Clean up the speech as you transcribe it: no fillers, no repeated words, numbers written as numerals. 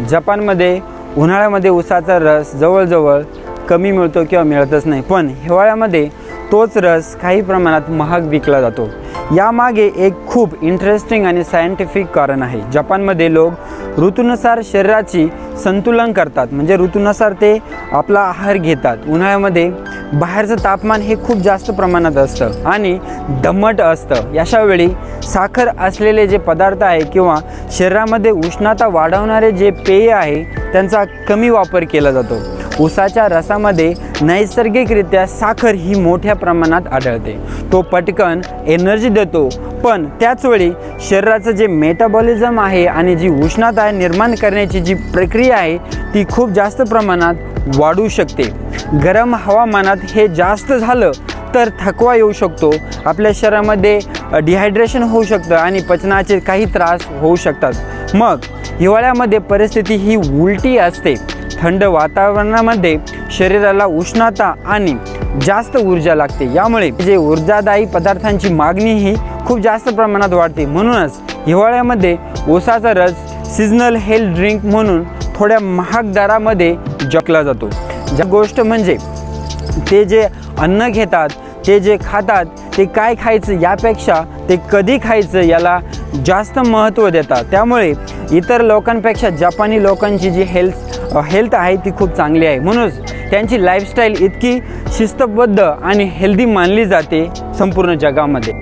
जपानमध्ये उन्हाळ्यामध्ये ऊसाचा रस जवळजवळ कमी मिळतो किंवा मिळतच नाही, पण हिवाळ्यामध्ये तोच रस काही प्रमाणात महाग विकला जातो। यामागे एक खूप इंटरेस्टिंग आणि सायंटिफिक कारण आहे। जपानमध्ये लोक ऋतूनुसार शरीराची संतुलन करतात, म्हणजे ऋतूनुसार ते आपला आहार घेतात। उन्हाळ्यामध्ये बाहेरचं तापमान हे खूप जास्त प्रमाणात असतं आणि दमट असतं। अशा वेळी साखर असलेले जे पदार्थ आहे किंवा शरीरामध्ये उष्णता वाढवणारे जे पेय आहे त्यांचा कमी वापर केला जातो। ऊसाच्या रसामध्ये नैसर्गिकरित्या साखर ही मोठ्या प्रमाणात आढळते। तो पटकन एनर्जी देतो, पण त्याचवेळी शरीराचं जे मेटाबॉलिझम आहे आणि जी उष्णता निर्माण करण्याची जी प्रक्रिया आहे ती खूप जास्त प्रमाणात वाढू शकते। गरम हवामानात हे जास्त झालं तर थकवा येऊ शकतो, आपल्या शरीरामध्ये डिहायड्रेशन होऊ शकतं आणि पचनाचे काही त्रास होऊ शकतात। मग हिवाळ्यामध्ये परिस्थिती ही उलटी असते। थंड वातावरणामध्ये शरीराला उष्णता आणि जास्त ऊर्जा लागते, यामुळे जे ऊर्जादायी पदार्थांची मागणी ही खूप जास्त प्रमाणात वाढते। म्हणूनच हिवाळ्यामध्ये ऊसाचा रस सीझनल हेल्थ ड्रिंक म्हणून थोड्या महाग दरामध्ये विकला जातो। ज्या गोष्ट म्हणजे ते जे अन्न घेतात, ते जे खातात, ते काय खायचं यापेक्षा ते कधी खायचं याला जास्त महत्त्व देतात। त्यामुळे इतर लोकांपेक्षा जपानी लोकांची जी हेल्थ आहे ती खूप चांगली आहे, म्हणूनच त्यांची लाईफस्टाईल इतकी शिस्तबद्ध आणि हेल्दी मानली जाते संपूर्ण जगामध्ये।